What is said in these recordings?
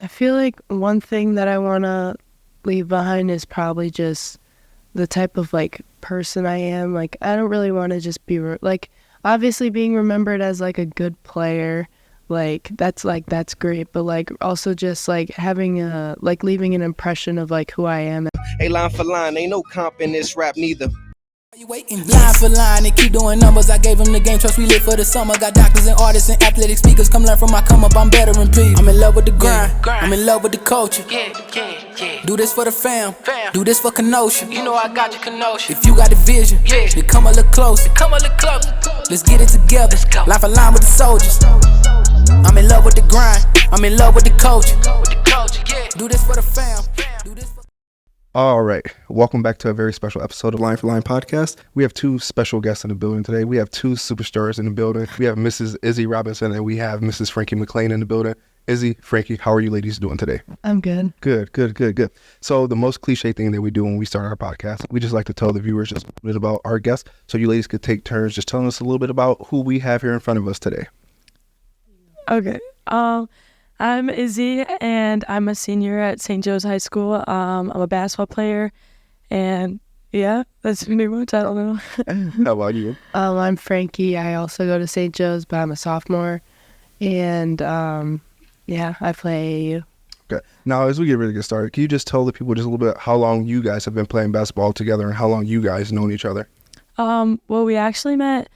I feel like one thing that I want to leave behind is probably just the type of like person I am. Like I don't really want to just be like obviously being remembered as like a good player, that's great, but like also just like having a like leaving an impression of like who I am. Hey, line for line, ain't no comp in this rap neither. You waiting line for line and keep doing numbers. I gave them the game, trust we live for the summer. Got doctors and artists and athletic speakers. Come learn from my come up, I'm better than people. I'm in love with the grind, I'm in love with the culture. Do this for the fam, do this for Kenosha. You know I got you, Kenosha. If you got the vision, then come a little closer. Let's get it together, line for line with the soldiers. I'm in love with the grind, I'm in love with the culture. Do this for the fam, do this for... All right, welcome back to a very special episode of Line for Line podcast. We have two special guests in the building today. We have two superstars in the building. We have Mrs. Izzy Robinson and we have Mrs. Frankie Mclain in the building. Izzy, Frankie, how are you ladies doing today? I'm good. Good. So the most cliche thing that we do when we start our podcast, we just like to tell the viewers just a bit about our guests. So you ladies could take turns just telling us a little bit about who we have here in front of us today. Okay. I'm Izzy, and I'm a senior at St. Joe's High School. I'm a basketball player, and yeah, that's pretty much. I don't know. How about you? I'm Frankie. I also go to St. Joe's, but I'm a sophomore, and yeah, I play AAU. Okay. Now, as we get ready to get started, can you just tell the people just a little bit how long you guys have been playing basketball together and how long you guys known each other? Well, we actually met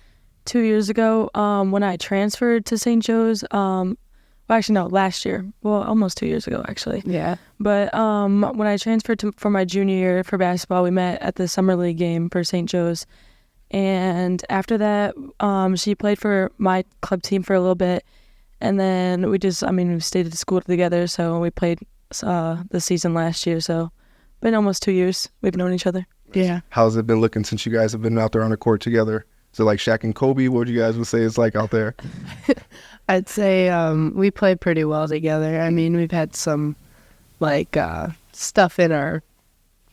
2 years ago when I transferred to St. Joe's. Well, actually, no, last year. Well, almost 2 years ago, actually. Yeah. But when I transferred for my junior year for basketball, we met at the summer league game for St. Joe's. And after that, she played for my club team for a little bit. And then we stayed at school together. So we played the season last year. So been almost 2 years we've known each other. Yeah. How's it been looking since you guys have been out there on the court together? So like Shaq and Kobe, what would you guys would say it's like out there? I'd say we play pretty well together. I mean, we've had some like stuff in our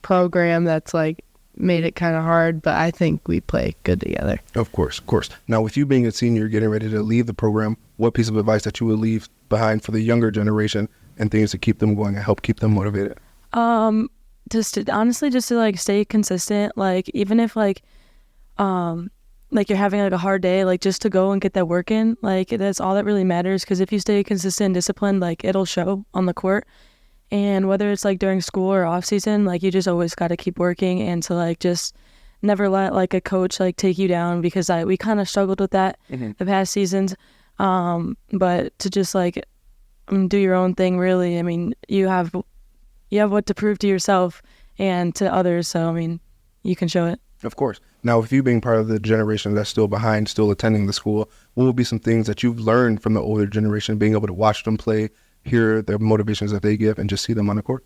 program that's like made it kind of hard, but I think we play good together. Of course. Now, with you being a senior, getting ready to leave the program, what piece of advice that you would leave behind for the younger generation and things to keep them going and help keep them motivated? Just to like stay consistent. Like even if like you're having like a hard day, like just to go and get that work in, like that's all that really matters. Because if you stay consistent and disciplined, like it'll show on the court. And whether it's like during school or off season, like you just always got to keep working and to like just never let like a coach like take you down, because we kind of struggled with that the past seasons. But to just like do your own thing, really. I mean, you have what to prove to yourself and to others. So I mean, you can show it. Of course. Now, with you being part of the generation that's still behind, still attending the school, what will be some things that you've learned from the older generation, being able to watch them play, hear their motivations that they give, and just see them on the court?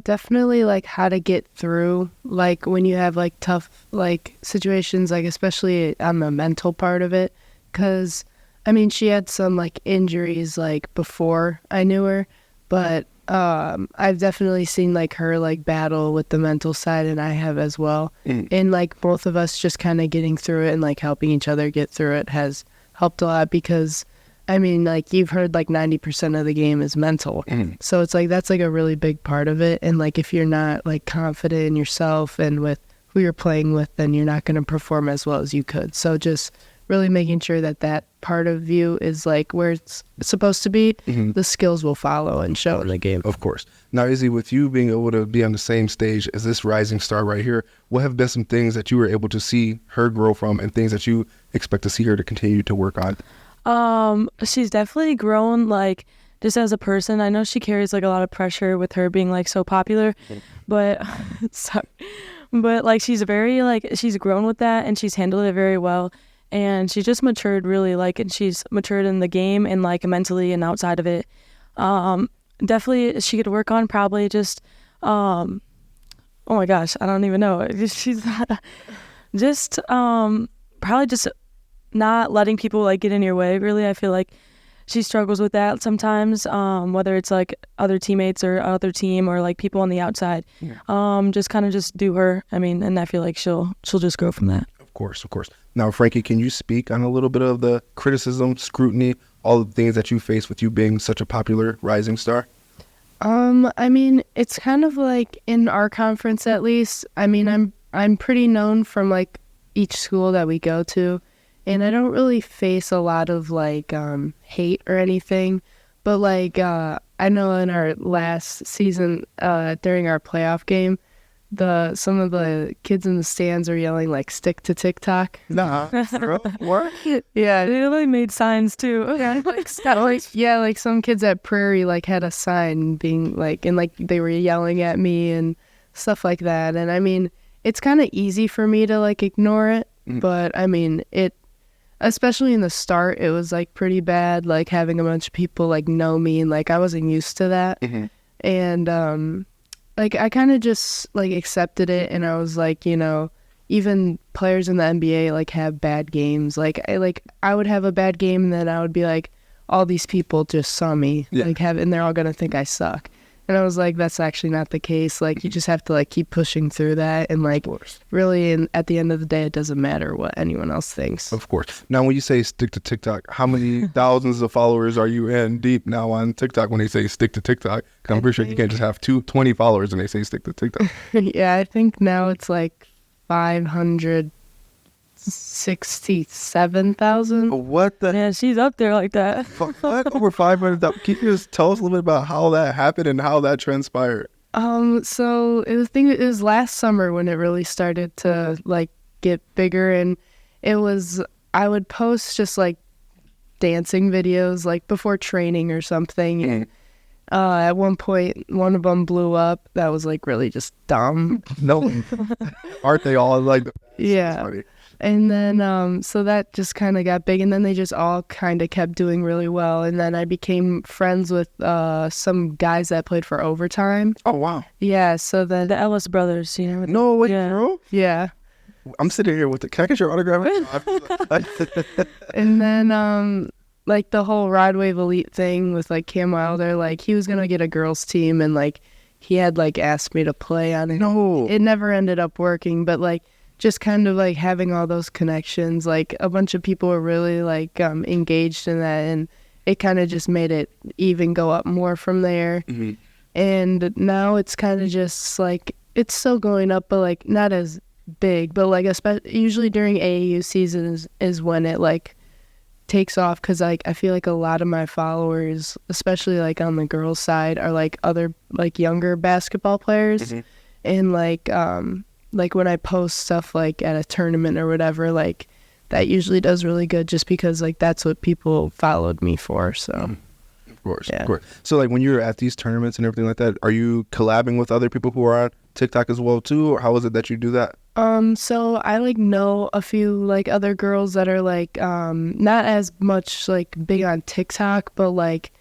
Definitely like how to get through, like when you have like tough like situations, like especially on the mental part of it. Because, I mean, she had some like injuries like before I knew her, but I've definitely seen like her like battle with the mental side, and I have as well. And like both of us just kind of getting through it and like helping each other get through it has helped a lot, because I mean, like you've heard like 90% of the game is mental. So it's like that's like a really big part of it. And like if you're not like confident in yourself and with who you're playing with, then you're not going to perform as well as you could. So just really making sure that that part of you is like where it's supposed to be, the skills will follow and show in the game. Of course. Now, Izzy, with you being able to be on the same stage as this rising star right here, what have been some things that you were able to see her grow from and things that you expect to see her to continue to work on? She's definitely grown, like, just as a person. I know she carries like a lot of pressure with her being like so popular, but sorry. But like she's grown with that, and she's handled it very well. And she just matured really, like, and she's matured in the game and like mentally and outside of it. Definitely she could work on probably just, oh my gosh, I don't even know. She's just, probably just not letting people like get in your way. Really, I feel like she struggles with that sometimes, whether it's like other teammates or other team or like people on the outside. Just kind of just do her. I mean, and I feel like she'll just grow from that. Of course. Now, Frankie, can you speak on a little bit of the criticism, scrutiny, all the things that you face with you being such a popular rising star? I mean, it's kind of like in our conference at least. I mean, I'm pretty known from like each school that we go to, and I don't really face a lot of like hate or anything. But like I know in our last season, during our playoff game, some of the kids in the stands are yelling like "stick to TikTok." Nah, bro, what? Yeah, They like made signs too. yeah, yeah, like some kids at Prairie like had a sign being like, and like they were yelling at me and stuff like that. And I mean, it's kind of easy for me to like ignore it, but I mean, especially in the start, it was like pretty bad, like having a bunch of people like know me, and like I wasn't used to that. And like I kind of just like accepted it, and I was like, even players in the NBA like have bad games. Like I would have a bad game, and then I would be like, all these people just saw me and they're all gonna think I suck. And I was like, that's actually not the case. Like you just have to like keep pushing through that, and like really, and at the end of the day, it doesn't matter what anyone else thinks. Of course. Now, when you say stick to TikTok, how many thousands of followers are you in deep now on TikTok when they say stick to TikTok? 'Cause I'm pretty sure you can't just have 20 followers and they say stick to TikTok. Yeah, I think now it's like 567,000. What the Yeah, she's up there like that. fuck? What? Over 500,000? Can you just tell us a little bit about how that happened and how that transpired? So it was last summer when it really started to like get bigger, and I would post just like dancing videos like before training or something. At one point, one of them blew up. That was like really just dumb. No. Aren't they all like that? Yeah. Funny. And then so that just kind of got big, and then they just all kind of kept doing really well. And then I became friends with some guys that played for Overtime. Oh, wow. Yeah, so then The Ellis brothers, No way, Yeah. bro. yeah. I'm sitting here with can I get your autograph? And then like the whole Rod Wave Elite thing with like Cam Wilder, like he was gonna get a girls team, and like he had like asked me to play on it. No. It never ended up working, but like just kind of like having all those connections, like a bunch of people were really like engaged in that, and it kind of just made it even go up more from there. And now it's kind of just like it's still going up, but like not as big. But like usually during AAU season is when it like takes off, because like I feel like a lot of my followers, especially like on the girls side, are like other like younger basketball players. And like when I post stuff like at a tournament or whatever, like that usually does really good, just because like that's what people followed me for. So Of course, Yeah. of course. So like when you're at these tournaments and everything like that, are you collabing with other people who are on TikTok as well too, or how is it that you do that? So I like know a few like other girls that are like not as much like big on TikTok, but like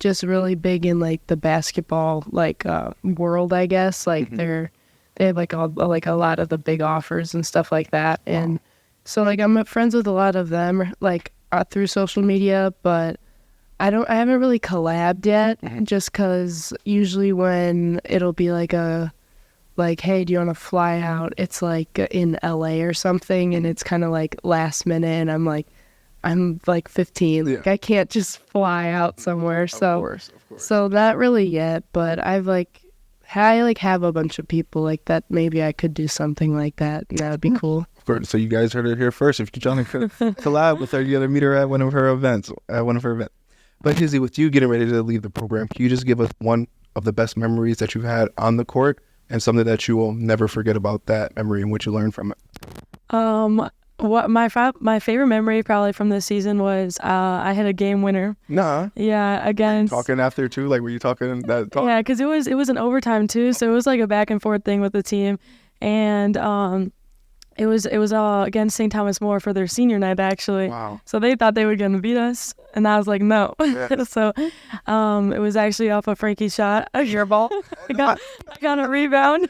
just really big in like the basketball like world, I guess. Like they have like a lot of the big offers and stuff like that. And so like I'm friends with a lot of them like through social media, but I haven't really collabed yet, just because usually when it'll be like hey, do you want to fly out? It's like in LA or something, and it's kind of like last minute, and I'm like 15. Yeah. Like I can't just fly out somewhere. So Of course. so not really yet, but I have a bunch of people like that. Maybe I could do something like that. That would be cool. Of course. So you guys heard it here first. If you're trying to collab with her, you gotta meet her at one of her events. But Izzy, with you getting ready to leave the program, can you just give us one of the best memories that you've had on the court, and something that you will never forget about that memory and what you learned from it? What my favorite memory probably from this season was I had a game winner. Nah. Yeah, against Talking after too, like were you talking that talk? Yeah, because it was an overtime too, so it was like a back and forth thing with the team, and it was against St. Thomas More for their senior night actually. Wow. So they thought they were gonna beat us, and I was like, no. Yeah. So it was actually off a Frankie shot, a your ball. I got a rebound,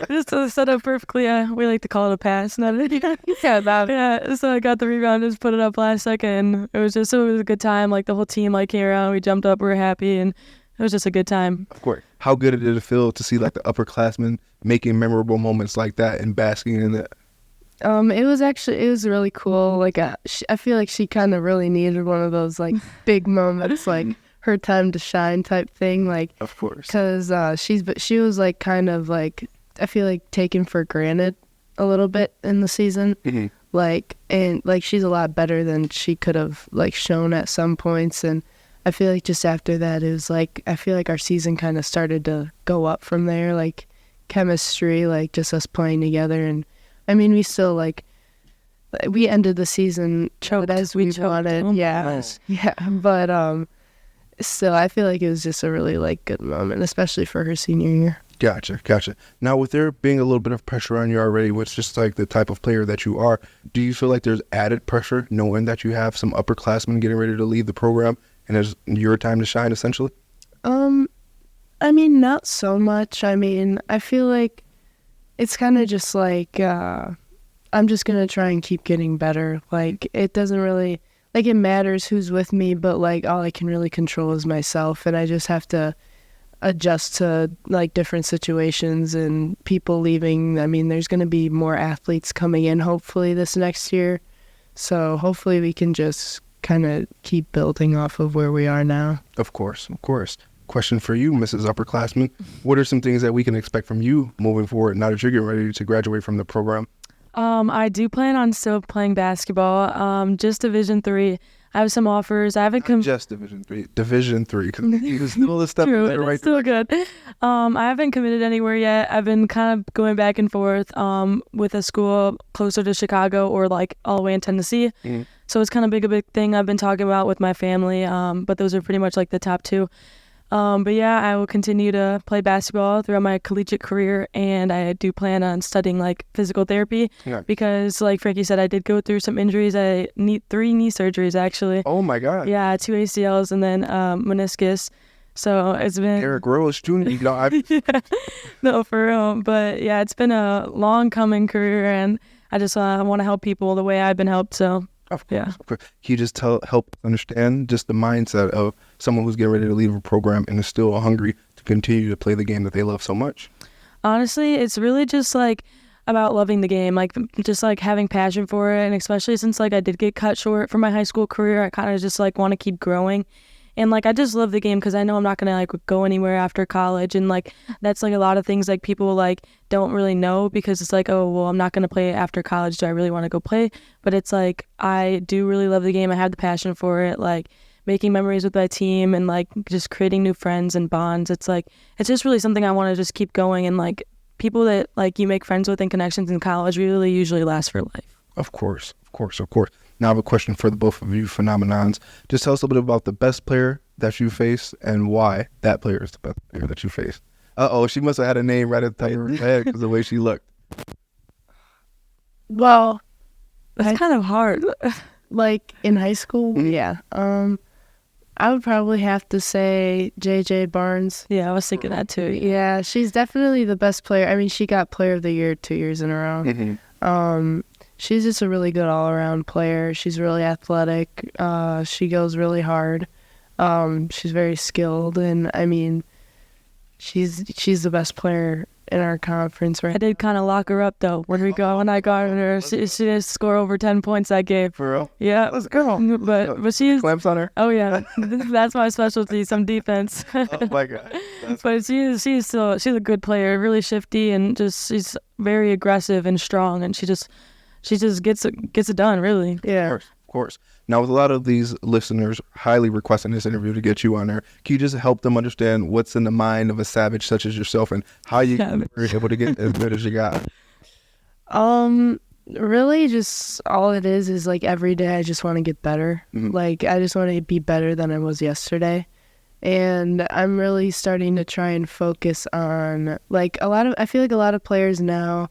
just to set up perfectly. We like to call it a pass, not a yeah. So I got the rebound, just put it up last second. It was a good time. Like the whole team like came around, we jumped up, we were happy, and it was just a good time. Of course. How good did it feel to see like the upperclassmen making memorable moments like that and basking in it? It was really cool. Like I feel like she kind of really needed one of those like big moments, like her time to shine type thing, like, Of course. because she was like kind of like, I feel like taken for granted a little bit in the season. Mhm. Like, and like she's a lot better than she could have like shown at some points. And I feel like just after that, it was like, I feel like our season kind of started to go up from there, like chemistry, like just us playing together. And I mean, we still like, we ended the season Choked. as We we choked. wanted. Oh my Yeah. Nice. Yeah. But still, I feel like it was just a really like good moment, especially for her senior year. Gotcha. Now, with there being a little bit of pressure on you already, with just like the type of player that you are, do you feel like there's added pressure knowing that you have some upperclassmen getting ready to leave the program and it's your time to shine, essentially? I mean, not so much. I mean, I feel like it's kind of just like I'm just gonna try and keep getting better. Like, it doesn't really like it matters who's with me, but like all I can really control is myself, and I just have to adjust to like different situations and people leaving. I mean, there's going to be more athletes coming in hopefully this next year. So hopefully we can just kind of keep building off of where we are now. Of course. Question for you, Mrs. Upperclassman. What are some things that we can expect from you moving forward now that you're getting ready to graduate from the program? I do plan on still playing basketball. Just Division 3. I have some offers. I haven't Just Division 3. Division 3, because you still the stuff True, there, it's right? still good. I haven't committed anywhere yet. I've been kind of going back and forth with a school closer to Chicago or like all the way in Tennessee. Mhm. So it's kind of a big thing I've been talking about with my family. But those are pretty much like the top two. But yeah, I will continue to play basketball throughout my collegiate career, and I do plan on studying like physical therapy Yeah. because, like Frankie said, I did go through some injuries. I need 3 knee surgeries actually. Oh my God. Yeah, 2 ACLs and then meniscus. So it's been Derrick Rose Jr. You know, yeah, no, for real. But yeah, it's been a long coming career, and I just want to help people the way I've been helped. So Of course, yeah. of course. Can you just help understand just the mindset of someone who's getting ready to leave a program and is still hungry to continue to play the game that they love so much? Honestly, it's really just like about loving the game, like just like having passion for it. And especially since like I did get cut short from my high school career, I kind of just like want to keep growing. And like I just love the game because I know I'm not gonna like go anywhere after college, and like that's like a lot of things like people like don't really know because it's like, oh well, I'm not gonna play after college. Do I really want to go play? But it's like I do really love the game. I have the passion for it, like making memories with my team and like just creating new friends and bonds. It's like it's just really something I want to just keep going, and like people that like you make friends with and connections in college really usually last for life. Of course. Now I have a question for the both of you phenomenons. Just tell us a little bit about the best player that you face and why that player is the best player that you face. She must have had a name right at the top of her head because the way she looked. Well, That's kind of hard. like in high school, Mhm. yeah. I would probably have to say JJ Barnes. Yeah, I was thinking that too. Yeah, she's definitely the best player. I mean, she got player of the year 2 years in a row. Mm-hmm. She's just a really good all-around player. She's really athletic. She goes really hard. She's very skilled, and I mean, she's the best player in our conference right I did kind of lock her up though. When I got her, she did score over 10 points that game. For real? Yeah, Let's go. but she's Clamps on her? oh yeah, that's my specialty, some defense. Oh my God. But she's a good player, really shifty, and just she's very aggressive and strong, and she just gets it done really. Yeah. Of course. Now, with a lot of these listeners highly requesting this interview to get you on there, can you just help them understand what's in the mind of a savage such as yourself and how you were able to get as good as you got? Really just all it is like every day I just want to get better. Mhm. Like I just want to be better than I was yesterday. And I'm really starting to try and focus on like I feel like a lot of players now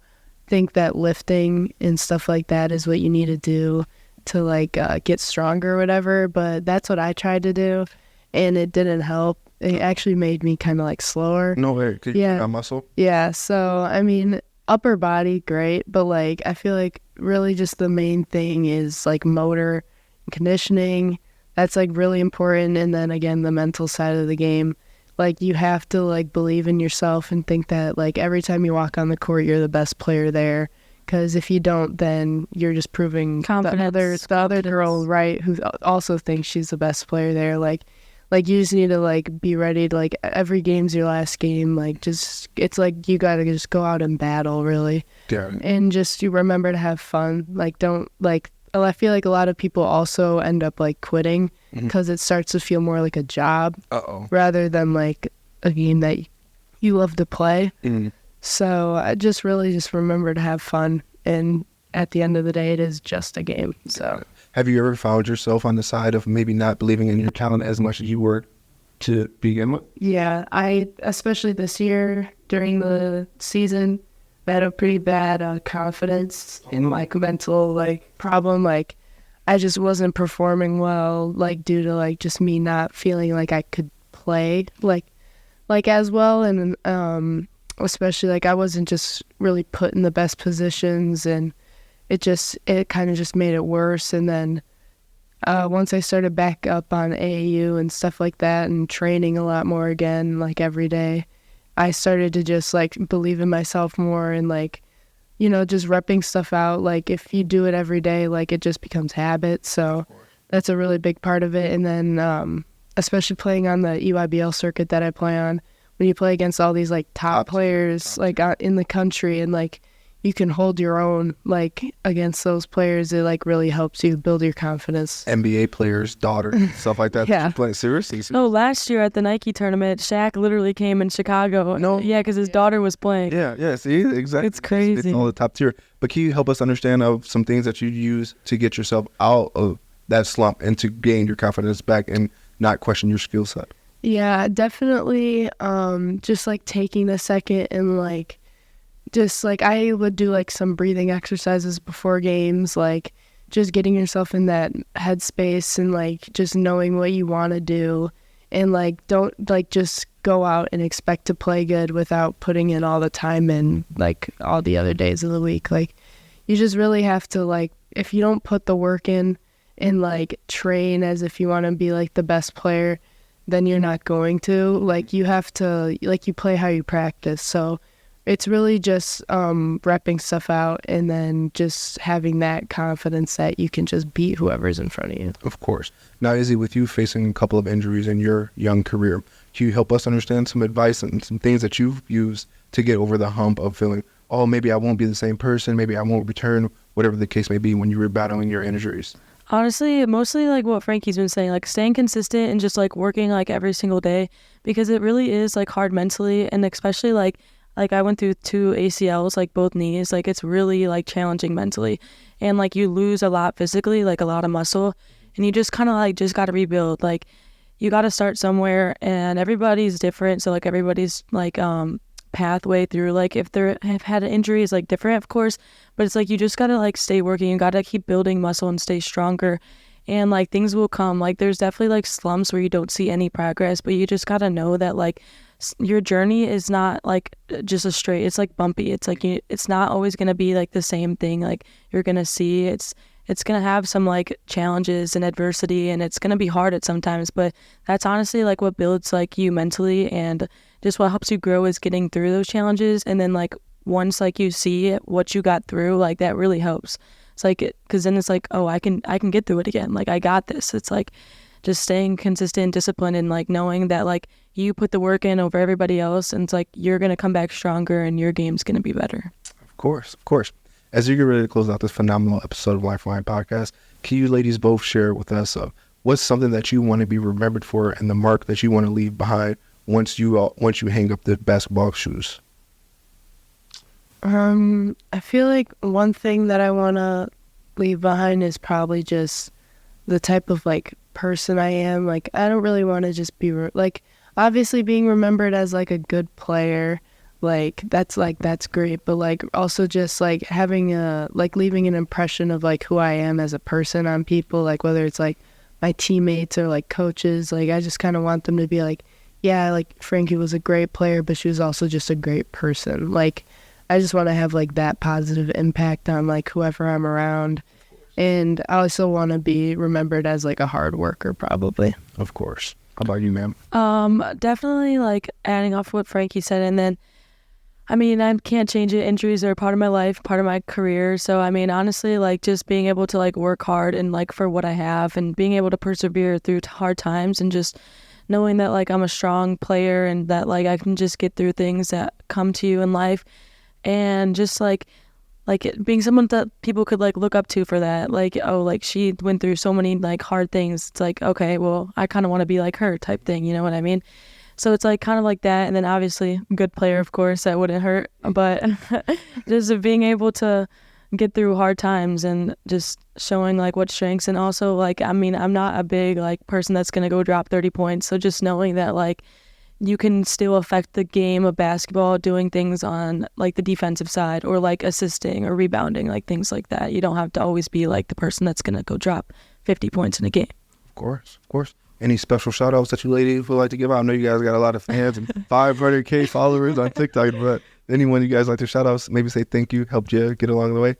think that lifting and stuff like that is what you need to do to like get stronger or whatever, but that's what I tried to do and it didn't help. It actually made me kind of like slower. No way. Could you Yeah. work on muscle? Yeah, so I mean, upper body, great, but like I feel like really just the main thing is like motor and conditioning. That's like really important. And then again, the mental side of the game. Like you have to like believe in yourself and think that like every time you walk on the court, you're the best player there. Because if you don't, then you're just proving Confidence. the other girl right who also thinks she's the best player there. Like Like you just need to like be ready to like every game's your last game. Like just it's like you gotta just go out and battle really, Yeah. and just you remember to have fun. Like don't like. I feel like a lot of people also end up like quitting because it starts to feel more like a job rather than like a game that you love to play. So I just really just remember to have fun, and at the end of the day, it is just a game. So Have you ever found yourself on the side of maybe not believing in your talent as much as you were to begin with? yeah, I especially this year during the season, I had a pretty bad confidence in like mental like problem. Like I just wasn't performing well, like due to like just me not feeling like I could play like as well, and especially like I wasn't just really put in the best positions, and it kind of just made it worse. And then once I started back up on AAU and stuff like that and training a lot more again, like every day, I started to just like believe in myself more and like, you know, just repping stuff out. Like if you do it every day, like it just becomes habit. So that's a really big part of it. And then especially playing on the EYBL circuit that I play on, when you play against all these like top players like in the country, and like you can hold your own like against those players, it like really helps you build your confidence. NBA players, daughters, stuff like that. Yeah. Playing seriously. No, last year at the Nike tournament, Shaq literally came in Chicago. No. Yeah, because his daughter was playing. Yeah. See, exactly. It's crazy. It's all the top tier. But can you help us understand of some things that you use to get yourself out of that slump and to gain your confidence back and not question your skill set? Yeah, definitely. Just like taking a second and like, just like I would do like some breathing exercises before games, like just getting yourself in that headspace and like just knowing what you want to do, and like don't like just go out and expect to play good without putting in all the time in like all the other days of the week. Like you just really have to like, if you don't put the work in and like train as if you want to be like the best player, then you're not going to. Like you have to, like you play how you practice. So it's really just repping stuff out and then just having that confidence that you can just beat whoever's in front of you. Of course. Now, Izzy, with you facing a couple of injuries in your young career, can you help us understand some advice and some things that you've used to get over the hump of feeling, oh, maybe I won't be the same person, maybe I won't return, whatever the case may be when you were battling your injuries? Honestly, mostly like what Frankie's been saying, like staying consistent and just like working like every single day, because it really is like hard mentally, and especially like I went through 2 ACLs, like both knees. Like it's really like challenging mentally, and like you lose a lot physically, like a lot of muscle, and you just kind of like just got to rebuild. Like you got to start somewhere, and everybody's different. So like everybody's like pathway through, like if they have had an injury is like different, of course, but it's like you just got to like stay working. You got to keep building muscle and stay stronger, and like things will come. Like there's definitely like slumps where you don't see any progress, but you just got to know that like your journey is not like just a straight, it's like bumpy. It's like it's not always going to be like the same thing. Like you're going to see it's going to have some like challenges and adversity, and it's going to be hard at sometimes, but that's honestly like what builds like you mentally, and just what helps you grow is getting through those challenges. And then like once like you see what you got through, like that really helps. It's like, because then it's like, oh, I can get through it again. Like I got this. It's like just staying consistent, disciplined, and like knowing that like you put the work in over everybody else, and it's like you're going to come back stronger and your game's going to be better. Of course. As you get ready to close out this phenomenal episode of Lifeline Podcast, can you ladies both share with us what's something that you want to be remembered for and the mark that you want to leave behind once you hang up the basketball shoes? I feel like one thing that I want to leave behind is probably just the type of like person I am. Like I don't really want to just be like, obviously being remembered as like a good player, like that's great, but like also just like having like leaving an impression of like who I am as a person on people, like whether it's like my teammates or like coaches. Like I just kind of want them to be like, yeah, like Frankie was a great player, but she was also just a great person. Like I just want to have like that positive impact on like whoever I'm around. And I also want to be remembered as like a hard worker, probably. Of course. How about you, ma'am? Definitely like adding off what Frankie said, and then I mean, I can't change it. Injuries are part of my life, part of my career. So I mean, honestly, like just being able to like work hard and like for what I have, and being able to persevere through hard times, and just knowing that like I'm a strong player and that like I can just get through things that come to you in life, and just like it being someone that people could like look up to for that. Like, oh, like she went through so many like hard things. It's like, okay, well, I kind of want to be like her type thing. You know what I mean? So it's like kind of like that. And then obviously good player, of course, that wouldn't hurt. But just being able to get through hard times and just showing like what strengths. And also like, I mean, I'm not a big like person that's going to go drop 30 points. So just knowing that like you can still affect the game of basketball doing things on like the defensive side, or like assisting or rebounding, like things like that. You don't have to always be like the person that's going to go drop 50 points in a game. Of course. Any special shout outs that you ladies would like to give out? I know you guys got a lot of fans and 500K followers on TikTok, but anyone you guys like to shout out, maybe say thank you, helped you get along the way?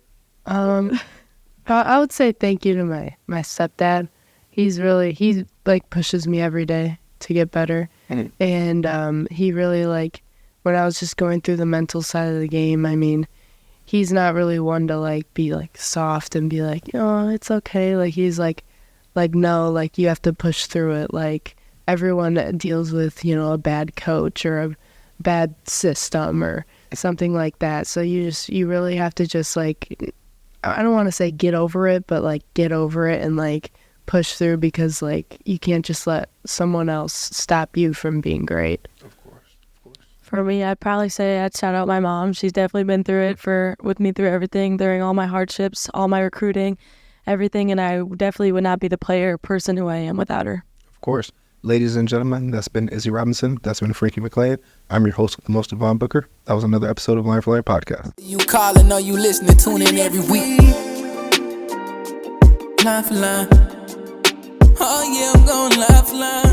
I would say thank you to my stepdad. He like pushes me every day to get better. And he really, like, when I was just going through the mental side of the game, I mean, he's not really one to like be like soft and be like, oh, it's okay. Like he's like no, like you have to push through it. Like everyone deals with, you know, a bad coach or a bad system or something like that. So you really have to just like, I don't want to say get over it, but like get over it and like push through, because like you can't just let someone else stop you from being great. Of course. For me, I'd probably say I'd shout out my mom. She's definitely been through it with me through everything, during all my hardships, all my recruiting, everything, and I definitely would not be the player or person who I am without her. Of course. Ladies and gentlemen, that's been Izzy Robinson. That's been Frankie Mclain. I'm your host with the most, Devon Booker. That was another episode of Line for Line Podcast. You calling or you listening, tune in every week. Line for line. Oh yeah, I'm going line for line.